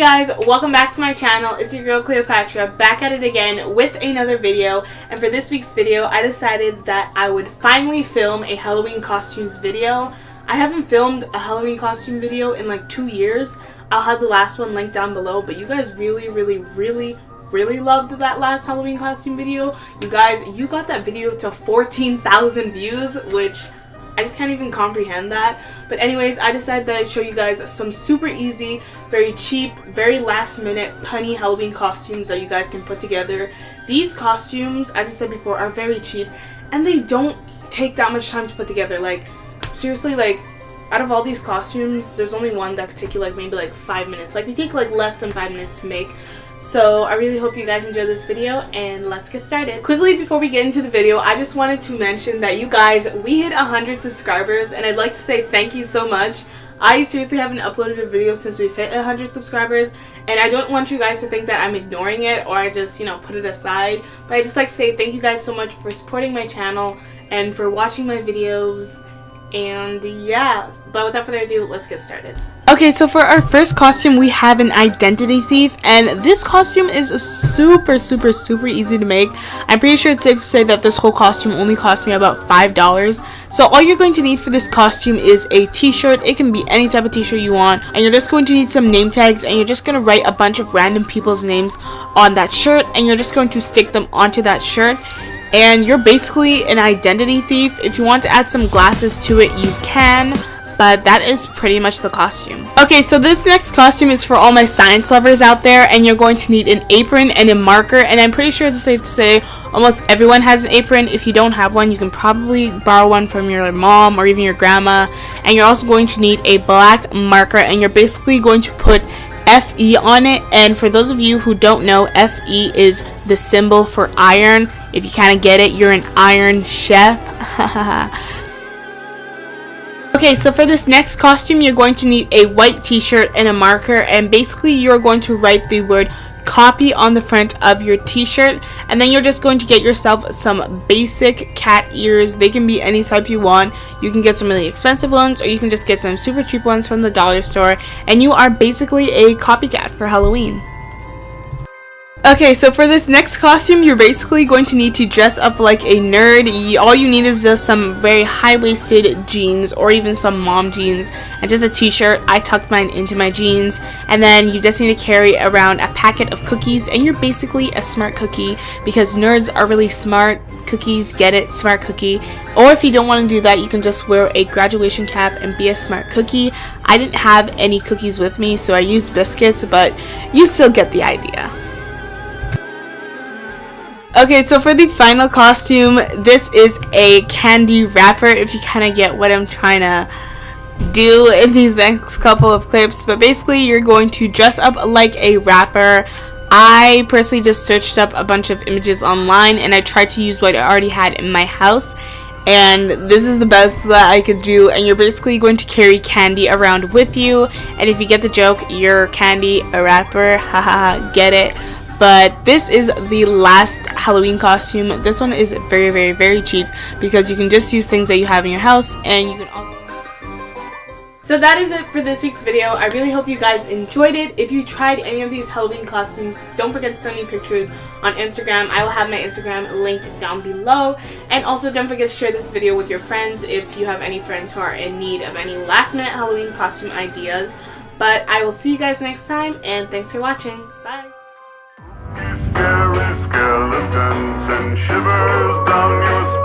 guys, welcome back to my channel. It's your girl Cleopatra, back at it again with another video. And for this week's video, I decided that I would finally film a Halloween costumes video. I haven't filmed a Halloween costume video in like 2 years. I'll have the last one linked down below, but you guys really loved that last Halloween costume video. You guys, you got that video to 14,000 views, which I just can't even comprehend that. But anyways, I decided that I'd show you guys some super easy, very cheap, very last minute punny Halloween costumes that you guys can put together. These costumes, as I said before, are very cheap and they don't take that much time to put together. Like, seriously, like, out of all these costumes, there's only one that could take you like maybe like 5 minutes. Like, they take like less than 5 minutes to make. So I really hope you guys enjoyed this video, and let's get started. Quickly, before we get into the video, I just wanted to mention that you guys, we hit 100 subscribers, and I'd like to say thank you so much. I seriously haven't uploaded a video since we've hit 100 subscribers, and I don't want you guys to think that I'm ignoring it or I just, you know, put it aside. But I just like to say thank you guys so much for supporting my channel and for watching my videos. And yeah, but without further ado, let's get started. Okay, so for our first costume, we have an identity thief, and this costume is super easy to make. I'm pretty sure it's safe to say that this whole costume only cost me about $5. So all you're going to need for this costume is a t-shirt. It can be any type of t-shirt you want, and you're just going to need some name tags, and you're just going to write a bunch of random people's names on that shirt, and you're just going to stick them onto that shirt. And you're basically an identity thief. If you want to add some glasses to it, you can, but that is pretty much the costume. Okay, so this next costume is for all my science lovers out there, and you're going to need an apron and a marker, and I'm pretty sure it's safe to say almost everyone has an apron. If you don't have one, you can probably borrow one from your mom or even your grandma. And you're also going to need a black marker, and you're basically going to put FE on it. And for those of you who don't know, FE is the symbol for iron. If you kind of get it, you're an iron chef. Okay, so for this next costume, you're going to need a white t-shirt and a marker, and basically you're going to write the word copy on the front of your t-shirt, and then you're just going to get yourself some basic cat ears. They can be any type you want. You can get some really expensive ones, or you can just get some super cheap ones from the dollar store, and you are basically a copycat for Halloween. Okay, so for this next costume, you're basically going to need to dress up like a nerd. All you need is just some very high-waisted jeans or even some mom jeans and just a t-shirt. I tucked mine into my jeans. And then you just need to carry around a packet of cookies, and you're basically a smart cookie because nerds are really smart. Cookies, get it? Smart cookie. Or if you don't want to do that, you can just wear a graduation cap and be a smart cookie. I didn't have any cookies with me, so I used biscuits, but you still get the idea. Okay, so for the final costume, this is a candy wrapper, if you kind of get what I'm trying to do in these next couple of clips. But basically, you're going to dress up like a rapper. I personally just searched up a bunch of images online, and I tried to use what I already had in my house. And this is the best that I could do. And you're basically going to carry candy around with you. And if you get the joke, you're candy, a rapper, haha, get it? But this is the last Halloween costume. This one is very cheap because you can just use things that you have in your house, and you can also... So that is it for this week's video. I really hope you guys enjoyed it. If you tried any of these Halloween costumes, don't forget to send me pictures on Instagram. I will have my Instagram linked down below. And also don't forget to share this video with your friends if you have any friends who are in need of any last minute Halloween costume ideas. But I will see you guys next time, and thanks for watching. Bye! Scary skeletons and shivers down your spine.